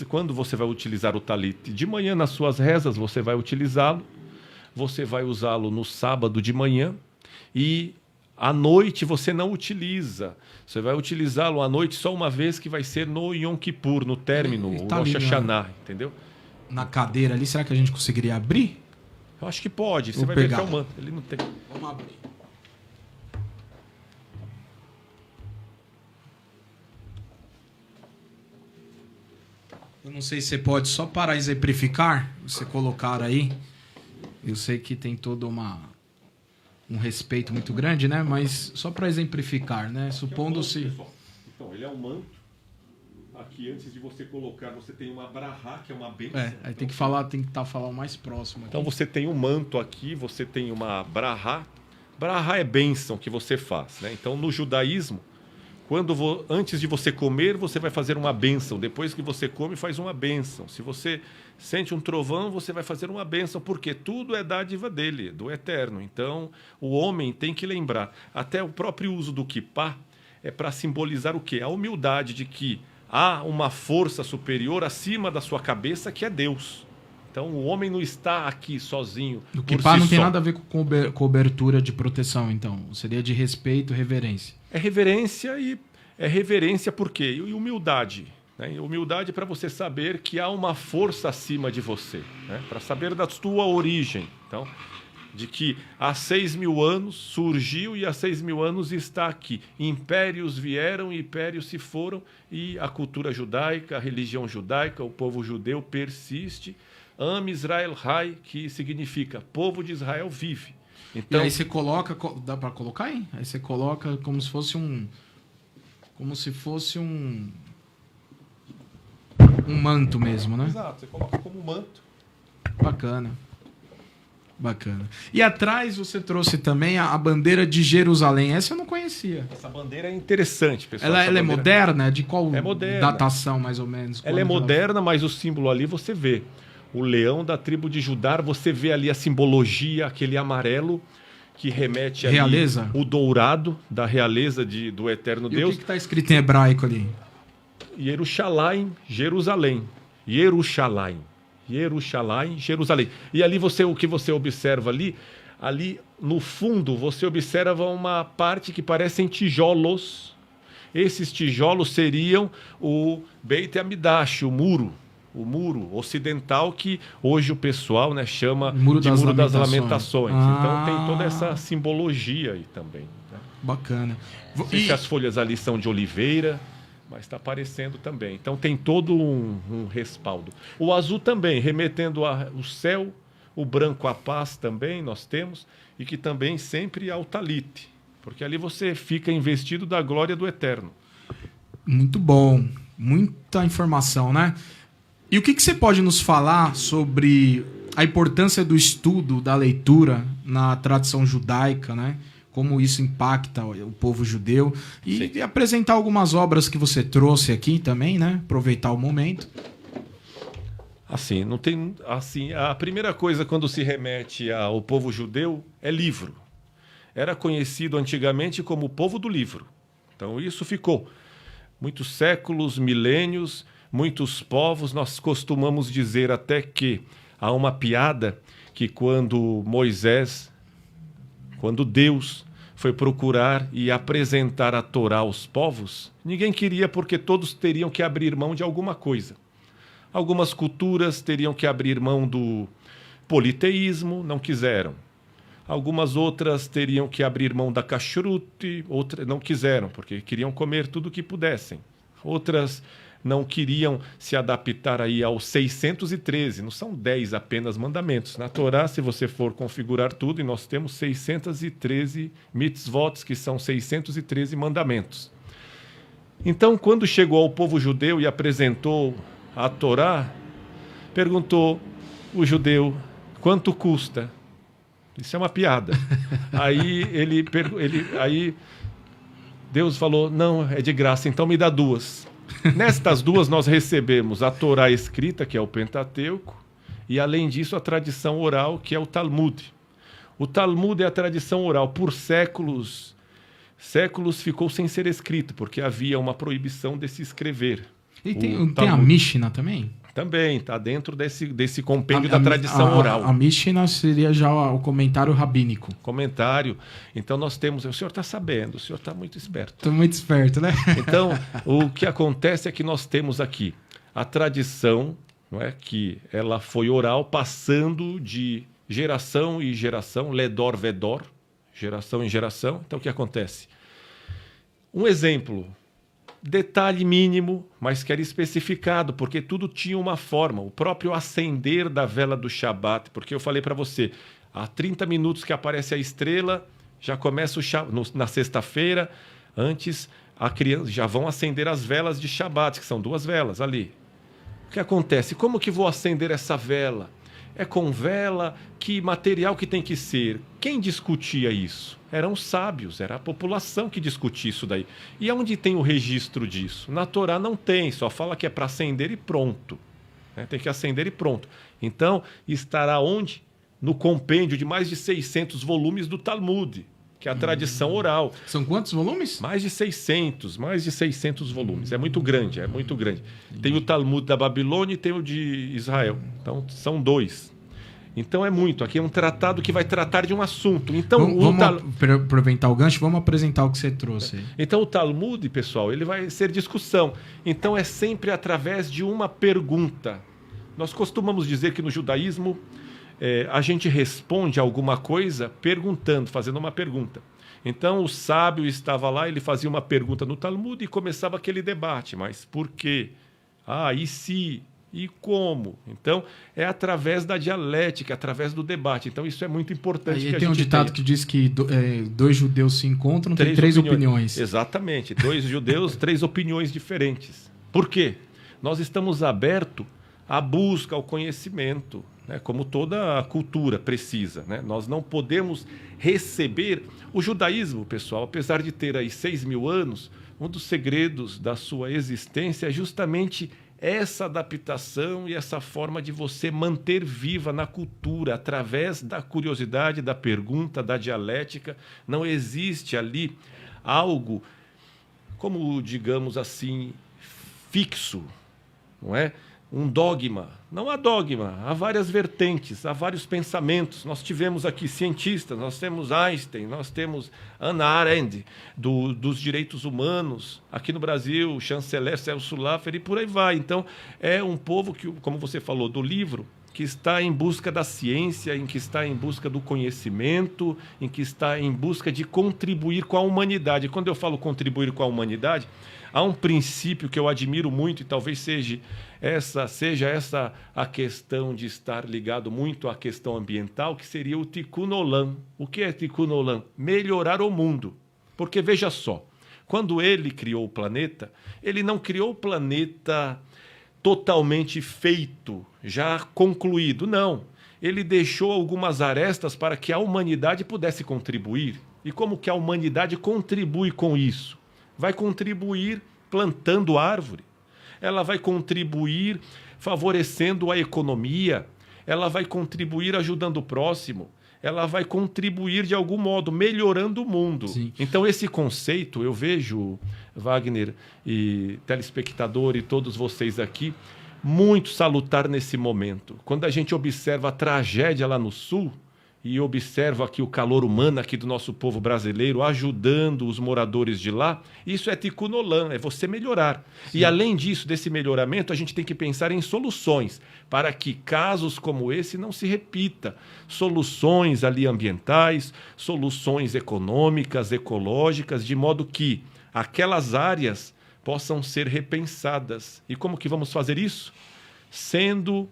quando você vai utilizar o talite de manhã nas suas rezas, você vai utilizá-lo, você vai usá-lo no sábado de manhã e à noite você não utiliza. Você vai utilizá-lo à noite só uma vez, que vai ser no Yom Kippur, no término, o Rosh Hashanah, entendeu? Na cadeira ali, será que a gente conseguiria abrir? Eu acho que pode. Você Vou vai pegar. ver que é o manto. Ele não tem. Vamos abrir. Eu não sei se você pode, só para exemplificar, você colocar aí. Eu sei que tem todo um respeito muito grande, né? Mas só para exemplificar, né? Supondo-se... Então, ele é um manto. Aqui, antes de você colocar, você tem uma brahá, que é uma bênção. aí então, tem que falar o mais próximo aqui. Então, você tem um manto aqui, você tem uma brahá. Brahá é bênção que você faz, né? Então, no judaísmo, antes de você comer, você vai fazer uma bênção. Depois que você come, faz uma bênção. Se você sente um trovão, você vai fazer uma bênção, porque tudo é dádiva dele, do Eterno. Então, o homem tem que lembrar. Até o próprio uso do kippá é para simbolizar o quê? A humildade de que há uma força superior acima da sua cabeça, que é Deus. Então, o homem não está aqui sozinho. O kippá não tem nada a ver com cobertura de proteção, então. Seria de respeito, reverência. É reverência por quê? E humildade. Né? E humildade para você saber que há uma força acima de você. Né? Para saber da sua origem. Então, de que há 6.000 anos surgiu e há 6.000 anos está aqui. Impérios vieram e impérios se foram, e a cultura judaica, a religião judaica, o povo judeu persiste. Am Israel Hai, que significa povo de Israel vive. Então, e aí você coloca, dá para colocar aí? Aí você coloca como se fosse um manto mesmo, né? Exato, você coloca como manto. Bacana. E atrás você trouxe também a bandeira de Jerusalém. Essa eu não conhecia. Essa bandeira é interessante, pessoal. Ela é moderna? De qual moderna. datação, mais ou menos? Ela é moderna, mas o símbolo ali você vê. O leão da tribo de Judá, você vê ali a simbologia, aquele amarelo que remete ali realeza? O dourado da realeza do eterno e Deus. O que está escrito em hebraico ali? Jerusalém, Jerusalém. Jerusalém. E ali o que você observa ali no fundo você observa uma parte que parecem tijolos. Esses tijolos seriam o Beit Amidash, o muro ocidental, que hoje o pessoal, né, chama de Muro das Lamentações. Então tem toda essa simbologia aí também. Né? Bacana. Não sei se as folhas ali são de oliveira, mas está aparecendo também. Então tem todo um respaldo. O azul também, remetendo ao céu, o branco à paz também nós temos, e que também sempre ao talite, porque ali você fica investido da glória do Eterno. Muito bom. Muita informação, né? E o que você pode nos falar sobre a importância do estudo, da leitura na tradição judaica, né? Como isso impacta o povo judeu. E apresentar algumas obras que você trouxe aqui também, né? Aproveitar o momento. Assim, não tem, assim, a primeira coisa quando se remete ao povo judeu é livro. Era conhecido antigamente como o povo do livro. Então isso ficou. Muitos séculos, milênios, muitos povos, nós costumamos dizer até que há uma piada que quando Deus foi procurar e apresentar a Torá aos povos, ninguém queria, porque todos teriam que abrir mão de alguma coisa. Algumas culturas teriam que abrir mão do politeísmo, não quiseram. Algumas outras teriam que abrir mão da kashrut, outras não quiseram, porque queriam comer tudo o que pudessem. Outras não queriam se adaptar aí aos 613, não são 10 apenas mandamentos. Na Torá, se você for configurar tudo, e nós temos 613 mitzvot, que são 613 mandamentos. Então, quando chegou ao povo judeu e apresentou a Torá, perguntou o judeu, quanto custa? Isso é uma piada. Aí Deus falou, não, é de graça, então me dá 2. Nestas 2 nós recebemos a Torá escrita, que é o Pentateuco, e além disso a tradição oral, que é o Talmud. O Talmud é a tradição oral. Por séculos ficou sem ser escrito, porque havia uma proibição de se escrever. E tem a Mishnah também? Também, está dentro desse compêndio da tradição oral. A Mishnah seria já o comentário rabínico. Comentário. Então nós temos... O senhor está sabendo, o senhor está muito esperto. Estou muito esperto, né? Então, o que acontece é que nós temos aqui a tradição, não é, que ela foi oral, passando de geração em geração, ledor vedor, geração em geração. Então, o que acontece? Um exemplo... Detalhe mínimo, mas que era especificado, porque tudo tinha uma forma. O próprio acender da vela do Shabat, porque eu falei para você, há 30 minutos que aparece a estrela, já começa na sexta-feira, antes a criança já vão acender as velas de Shabat, que são 2 velas ali. O que acontece? Como que vou acender essa vela? É com vela? Que material que tem que ser? Quem discutia isso? Eram os sábios, era a população que discutia isso daí. E onde tem o registro disso? Na Torá não tem, só fala que é para acender e pronto. Tem que acender e pronto. Então, estará onde? No compêndio de mais de 600 volumes do Talmud, que é a tradição oral. São quantos volumes? Mais de 600 volumes. É muito grande, é muito grande. Tem o Talmud da Babilônia e tem o de Israel. Então, são 2. Então é muito. Aqui é um tratado que vai tratar de um assunto. Então, vamos aproveitar o gancho, vamos apresentar o que você trouxe. Então o Talmud, pessoal, ele vai ser discussão. Então é sempre através de uma pergunta. Nós costumamos dizer que no judaísmo a gente responde alguma coisa perguntando, fazendo uma pergunta. Então o sábio estava lá, ele fazia uma pergunta no Talmud e começava aquele debate. Mas por quê? E se... E como? Então, é através da dialética, através do debate. Então, isso é muito importante. Aí tem um ditado que diz que 2 judeus se encontram, tem 3 opiniões. Exatamente. 2 judeus, 3 opiniões diferentes. Por quê? Nós estamos abertos à busca, ao conhecimento, né? Como toda a cultura precisa. Né? Nós não podemos receber... O judaísmo, pessoal, apesar de ter aí 6.000 anos, um dos segredos da sua existência é justamente... essa adaptação e essa forma de você manter viva na cultura, através da curiosidade, da pergunta, da dialética. Não existe ali algo, como digamos assim, fixo, não é? Um dogma. Não há dogma, há várias vertentes, há vários pensamentos. Nós tivemos aqui cientistas, nós temos Einstein, nós temos Hannah Arendt, dos direitos humanos, aqui no Brasil, chanceler Celso Laffer e por aí vai. Então, é um povo que, como você falou, do livro, que está em busca da ciência, em que está em busca do conhecimento, em que está em busca de contribuir com a humanidade. Quando eu falo contribuir com a humanidade, há um princípio que eu admiro muito e talvez seja essa a questão de estar ligado muito à questão ambiental, que seria o Tikkun Olam. O que é Tikkun Olam? Melhorar o mundo. Porque veja só, quando ele criou o planeta, ele não criou o planeta totalmente feito, já concluído, não. Ele deixou algumas arestas para que a humanidade pudesse contribuir. E como que a humanidade contribui com isso? Vai contribuir plantando árvore, ela vai contribuir favorecendo a economia, ela vai contribuir ajudando o próximo, ela vai contribuir de algum modo, melhorando o mundo. Sim. Então esse conceito, eu vejo, Wagner e telespectador e todos vocês aqui, muito salutar nesse momento. Quando a gente observa a tragédia lá no Sul, e observo aqui o calor humano aqui do nosso povo brasileiro, ajudando os moradores de lá, isso é tikkun olam, é você melhorar. Sim. E além disso, desse melhoramento, a gente tem que pensar em soluções para que casos como esse não se repita. Soluções ali ambientais, soluções econômicas, ecológicas, de modo que aquelas áreas possam ser repensadas. E como que vamos fazer isso? Sendo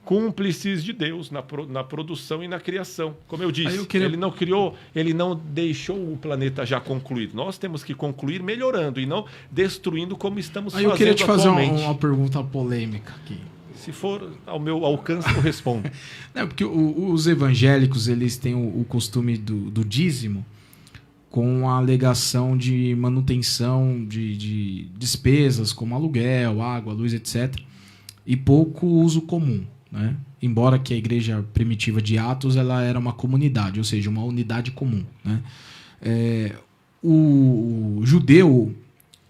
cúmplices de Deus na produção e na criação. Como eu disse, ele não criou, ele não deixou o planeta já concluído. Nós temos que concluir melhorando e não destruindo como estamos fazendo atualmente. Eu queria te fazer uma pergunta polêmica aqui. Se for ao meu alcance, eu respondo. Não, porque os evangélicos, eles têm o costume do dízimo com a alegação de manutenção de despesas como aluguel, água, luz, etc. E pouco uso comum. Né? Embora que a igreja primitiva de Atos ela era uma comunidade, ou seja, uma unidade comum. Né? O judeu,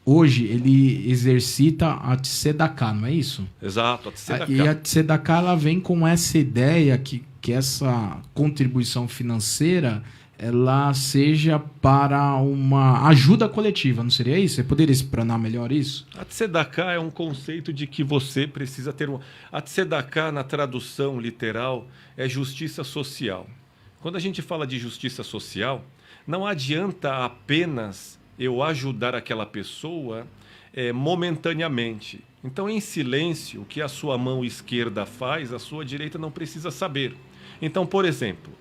hoje, ele exercita a tzedakah, não é isso? Exato, a tzedakah. E a tzedakah ela vem com essa ideia que essa contribuição financeira ela seja para uma ajuda coletiva, não seria isso? Você poderia explanar melhor isso? A tzedakah é um conceito de que você precisa ter A tzedakah, na tradução literal, é justiça social. Quando a gente fala de justiça social, não adianta apenas eu ajudar aquela pessoa momentaneamente. Então, em silêncio, o que a sua mão esquerda faz, a sua direita não precisa saber. Então, por exemplo,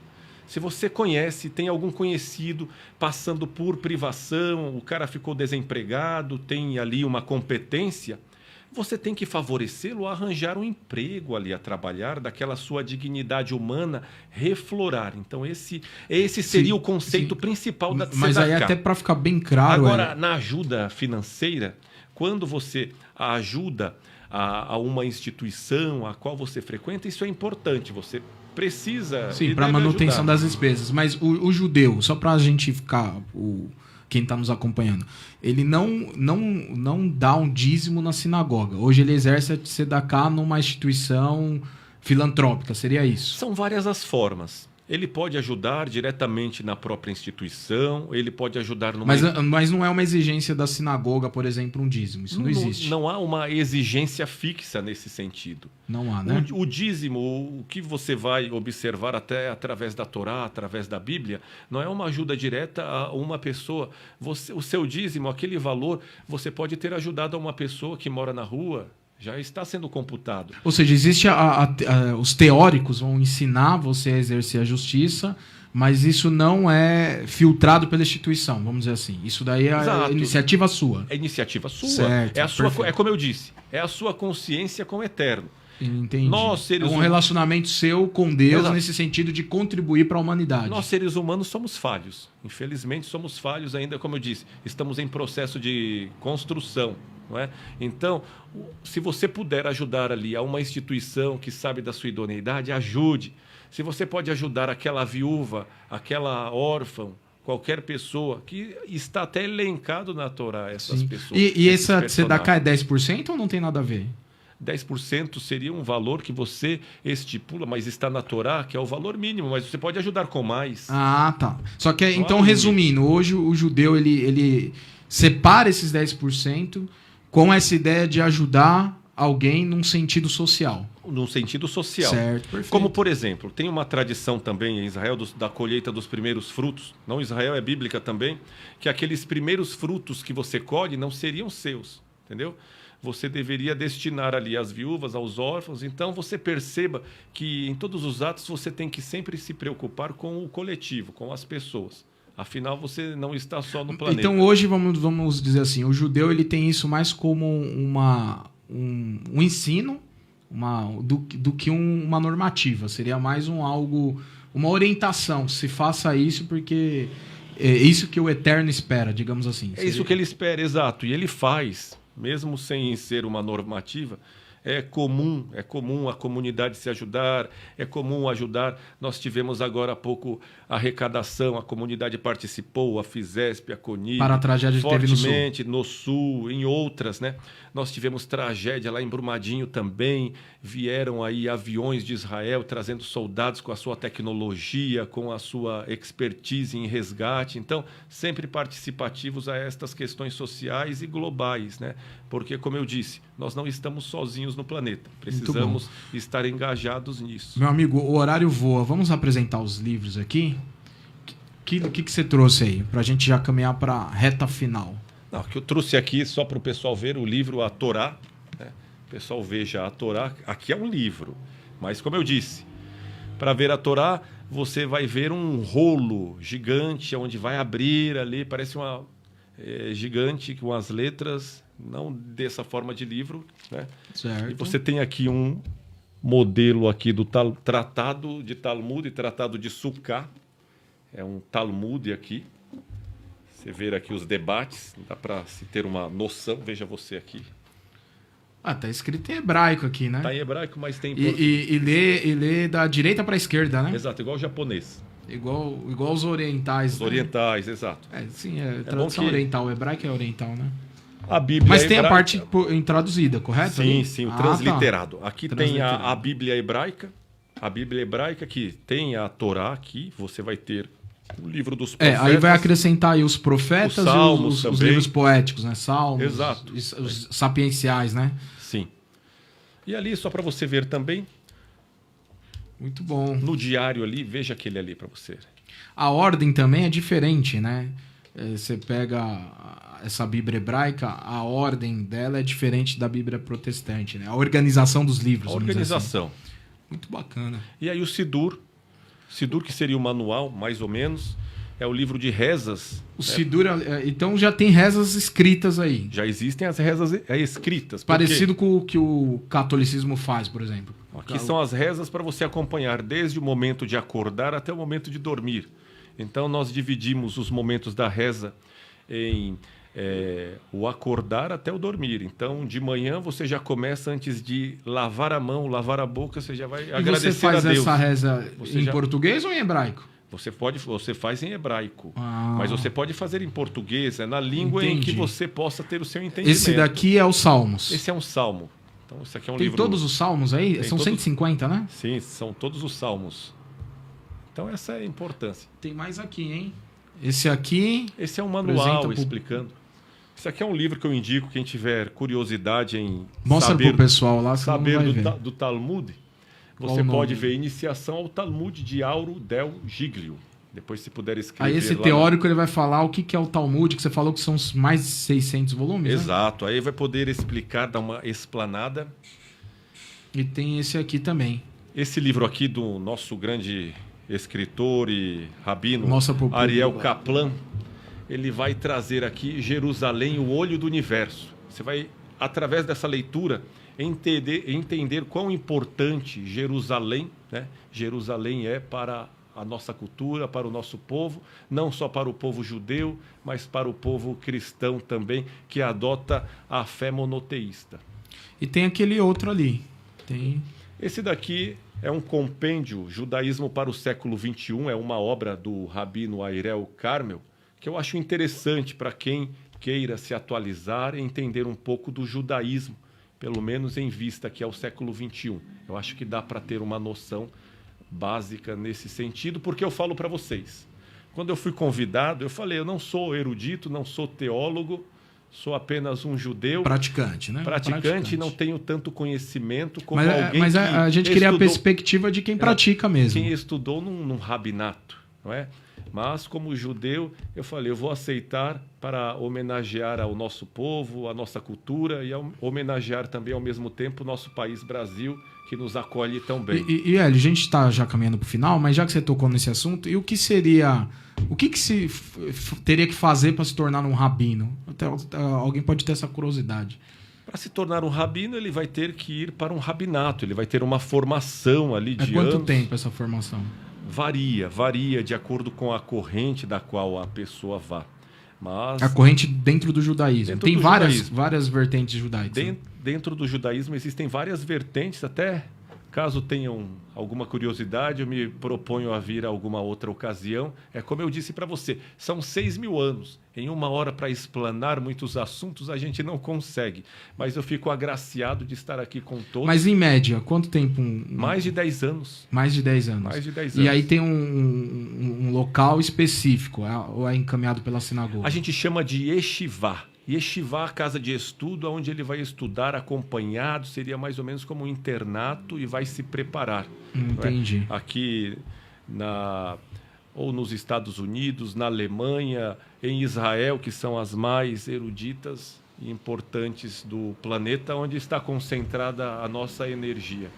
se você conhece, tem algum conhecido passando por privação, o cara ficou desempregado, tem ali uma competência, você tem que favorecê-lo a arranjar um emprego ali, a trabalhar, daquela sua dignidade humana reflorar. Então esse seria o conceito principal da tzedakah. Mas aí até para ficar bem claro... Agora, na ajuda financeira, quando você ajuda a uma instituição a qual você frequenta, isso é importante, você precisa... Sim, para manutenção das despesas. Mas o judeu, só para a gente ficar... Quem está nos acompanhando, ele não dá um dízimo na sinagoga. Hoje ele exerce a tzedakah numa instituição filantrópica, seria isso? São várias as formas. Ele pode ajudar diretamente na própria instituição, ele pode ajudar numa... Mas não é uma exigência da sinagoga, por exemplo, um dízimo. Isso não existe. Não há uma exigência fixa nesse sentido. Não há, né? O dízimo, o que você vai observar até através da Torá, através da Bíblia, não é uma ajuda direta a uma pessoa. O seu dízimo, aquele valor, você pode ter ajudado a uma pessoa que mora na rua, já está sendo computado. Ou seja, existe os teóricos vão ensinar você a exercer a justiça, mas isso não é filtrado pela instituição, vamos dizer assim. Isso daí é iniciativa sua. É iniciativa sua. Certo, é como eu disse, é a sua consciência com o eterno. Entendi. Nós, seres humanos, relacionamento seu com Deus. Exato. Nesse sentido de contribuir para a humanidade. Nós, seres humanos, somos falhos. Infelizmente, somos falhos ainda, como eu disse. Estamos em processo de construção. Não é? Então, se você puder ajudar ali a uma instituição que sabe da sua idoneidade, ajude. Se você pode ajudar aquela viúva, aquela órfã, qualquer pessoa que está até elencado na Torá, essas Sim. pessoas. E essa tzedakah é 10% ou não tem nada a ver? 10% seria um valor que você estipula, mas está na Torá, que é o valor mínimo, mas você pode ajudar com mais. Ah, tá. Só que, então, resumindo, hoje o judeu ele separa esses 10% com essa ideia de ajudar alguém num sentido social. Num sentido social. Certo, perfeito. Como, por exemplo, tem uma tradição também em Israel da colheita dos primeiros frutos. Não, Israel é bíblica também, que aqueles primeiros frutos que você colhe não seriam seus, entendeu? Você deveria destinar ali às viúvas, aos órfãos. Então, você perceba que em todos os atos você tem que sempre se preocupar com o coletivo, com as pessoas. Afinal, você não está só no planeta. Então, hoje, vamos dizer assim, o judeu ele tem isso mais como um ensino do que uma normativa. Seria mais uma orientação. Se faça isso porque é isso que o Eterno espera, digamos assim. É isso que ele espera, exato. E ele faz... mesmo sem ser uma normativa, É comum a comunidade se ajudar, é comum ajudar. Nós tivemos agora há pouco a arrecadação, a comunidade participou, a Fisesp, a Conib, para a tragédia que teve fortemente no Sul, em outras, né? Nós tivemos tragédia lá em Brumadinho também, vieram aí aviões de Israel trazendo soldados com a sua tecnologia, com a sua expertise em resgate. Então, sempre participativos a estas questões sociais e globais, né? Porque, como eu disse, nós não estamos sozinhos no planeta. Precisamos estar engajados nisso. Meu amigo, o horário voa. Vamos apresentar os livros aqui? O que você trouxe aí? Para a gente já caminhar para a reta final. Não, o que eu trouxe aqui, só para o pessoal ver, o livro A Torá. Né? O pessoal veja a Torá. Aqui é um livro. Mas, como eu disse, para ver a Torá, você vai ver um rolo gigante, onde vai abrir ali, parece uma gigante, com as letras, não dessa forma de livro. Né? Certo. E você tem aqui um modelo aqui do Tratado de Talmud e Tratado de Sukkah. É um Talmud aqui. Você vê aqui os debates, dá para se ter uma noção. Veja você aqui. Ah, tá escrito em hebraico aqui, né? Tá em hebraico, mas tem... E lê da direita para a esquerda, né? Exato, igual o japonês. Igual os orientais. Os orientais, exato. Sim, tradução oriental. O hebraico é oriental, né? A Bíblia Mas tem hebraica... a parte traduzida, correto? Sim, o transliterado. Tá. Aqui tem a Bíblia hebraica. A Bíblia hebraica que tem a Torá aqui. Você vai ter o livro dos profetas. Aí vai acrescentar aí os profetas os salmos e os livros poéticos, né? Salmos. Exato. Os sapienciais, né? Sim. E ali, só para você ver também. Muito bom. No diário ali, veja aquele ali para você. A ordem também é diferente, né? Você pega essa Bíblia hebraica, a ordem dela é diferente da Bíblia protestante, né? A organização dos livros. A organização. Assim. Muito bacana. E aí o Sidur, que seria o manual, mais ou menos, é o livro de rezas. O Sidur, então já tem rezas escritas aí. Já existem as rezas escritas. Parecido com o que o catolicismo faz, por exemplo. Aqui são as rezas para você acompanhar desde o momento de acordar até o momento de dormir. Então nós dividimos os momentos da reza em o acordar até o dormir. Então de manhã você já começa antes de lavar a mão, lavar a boca, você já vai agradecer a Deus. E você faz essa reza em português ou em hebraico? Você faz em hebraico, mas você pode fazer em português, na língua em que você possa ter o seu entendimento. Esse daqui é os Salmos. Esse é um salmo. Então, isso aqui é um Tem livro... todos os salmos aí? São 150, né? Sim, são todos os salmos. Então essa é a importância. Tem mais aqui, hein? Esse aqui... Esse é um manual explicando. Isso aqui é um livro que eu indico, quem tiver curiosidade em mostra pro pessoal lá, saber do Talmud. Você pode ver Iniciação ao Talmud de Auro Del Giglio. Depois, se puder escrever. Aí esse teórico ele vai falar o que é o Talmud, que você falou que são mais de 600 volumes, Exato. Né? Aí vai poder explicar, dar uma explanada. E tem esse aqui também. Esse livro aqui do nosso grande escritor e rabino Ariel Kaplan, ele vai trazer aqui Jerusalém, o olho do universo. Você vai, através dessa leitura, entender quão importante Jerusalém, né? Jerusalém é para a nossa cultura, para o nosso povo, não só para o povo judeu, mas para o povo cristão também, que adota a fé monoteísta. E tem aquele outro ali. Esse daqui é um compêndio, Judaísmo para o século XXI, é uma obra do rabino Ariel Carmel, que eu acho interessante para quem queira se atualizar e entender um pouco do judaísmo, pelo menos em vista que é o século XXI. Eu acho que dá para ter uma noção básica nesse sentido, porque eu falo para vocês. Quando eu fui convidado, eu falei, eu não sou erudito, não sou teólogo, sou apenas um judeu. Praticante, né? Praticante, não tenho tanto conhecimento como alguém mas a gente queria a perspectiva de quem pratica mesmo. Quem estudou num rabinato, não é? Mas, como judeu, eu falei, eu vou aceitar para homenagear ao nosso povo, a nossa cultura e homenagear também, ao mesmo tempo, o nosso país, Brasil, que nos acolhe tão bem. E Hélio, a gente está já caminhando para o final, mas já que você tocou nesse assunto, e o que se teria que fazer para se tornar um rabino? Alguém pode ter essa curiosidade. Para se tornar um rabino, ele vai ter que ir para um rabinato, ele vai ter uma formação ali de quanto anos. tempo essa formação? Varia de acordo com a corrente da qual a pessoa vá. Mas a corrente dentro do judaísmo. Tem várias vertentes judaicas. dentro do judaísmo existem várias vertentes, até caso tenham alguma curiosidade, eu me proponho a vir a alguma outra ocasião. É como eu disse para você, são 6.000 anos. Em 1 hora para explanar muitos assuntos a gente não consegue. Mas eu fico agraciado de estar aqui com todos. Mas em média, quanto tempo? Mais de 10 anos. Mais de 10 anos. Mais de 10 anos. E aí tem um local específico, ou é encaminhado pela sinagoga? A gente chama de yeshivá. Yeshivá, casa de estudo, onde ele vai estudar acompanhado, seria mais ou menos como um internato e vai se preparar. Entendi. Aqui ou nos Estados Unidos, na Alemanha, em Israel, que são as mais eruditas e importantes do planeta, onde está concentrada a nossa energia.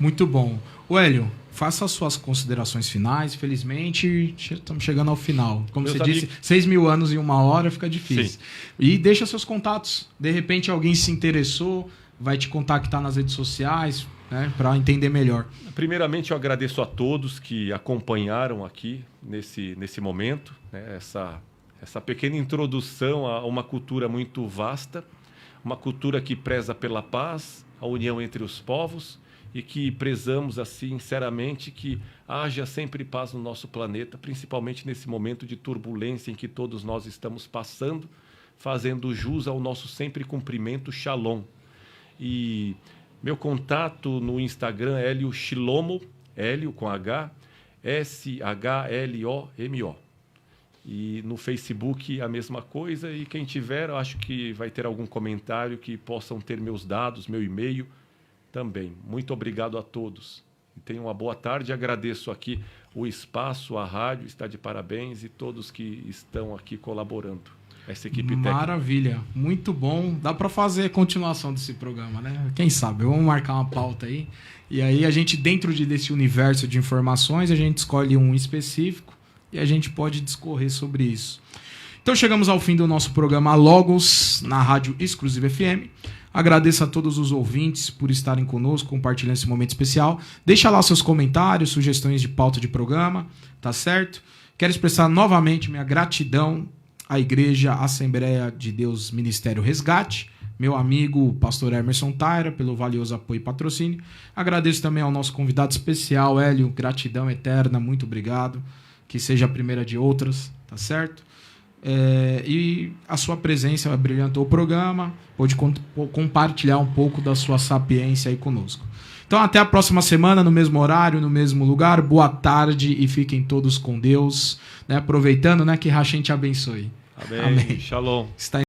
Muito bom. O Hélio, faça as suas considerações finais. Felizmente, estamos chegando ao final. Como Meus você amigos... disse, 6.000 anos em 1 hora fica difícil. Sim. E deixa seus contatos. De repente, alguém se interessou, vai te contactar nas redes sociais, né, para entender melhor. Primeiramente, eu agradeço a todos que acompanharam aqui nesse momento, né, essa pequena introdução a uma cultura muito vasta, uma cultura que preza pela paz, a união entre os povos, e que prezamos, assim, sinceramente, que haja sempre paz no nosso planeta, principalmente nesse momento de turbulência em que todos nós estamos passando, fazendo jus ao nosso sempre cumprimento Shalom. E meu contato no Instagram é Hélio Shilomo, Hélio com H, S-H-L-O-M-O. E no Facebook a mesma coisa, e quem tiver, eu acho que vai ter algum comentário que possam ter meus dados, meu e-mail, também. Muito obrigado a todos. Tenham uma boa tarde. Agradeço aqui o espaço, a rádio está de parabéns e todos que estão aqui colaborando. Essa equipe técnica. Maravilha. Muito bom. Dá para fazer a continuação desse programa, né? Quem sabe? Vamos marcar uma pauta aí. E aí a gente, dentro desse universo de informações, a gente escolhe um específico e a gente pode discorrer sobre isso. Então chegamos ao fim do nosso programa Logos, na Rádio Exclusiva FM. Agradeço a todos os ouvintes por estarem conosco, compartilhando esse momento especial. Deixa lá seus comentários, sugestões de pauta de programa, tá certo? Quero expressar novamente minha gratidão à Igreja Assembleia de Deus Ministério Resgate, meu amigo pastor Emerson Taira, pelo valioso apoio e patrocínio. Agradeço também ao nosso convidado especial, Hélio, gratidão eterna, muito obrigado. Que seja a primeira de outras, tá certo? E a sua presença brilhantou o programa, pôde compartilhar um pouco da sua sapiência aí conosco. Então até a próxima semana, no mesmo horário, no mesmo lugar. Boa tarde e fiquem todos com Deus, né? Aproveitando, né, que Hashem te abençoe. Amém. Shalom. Está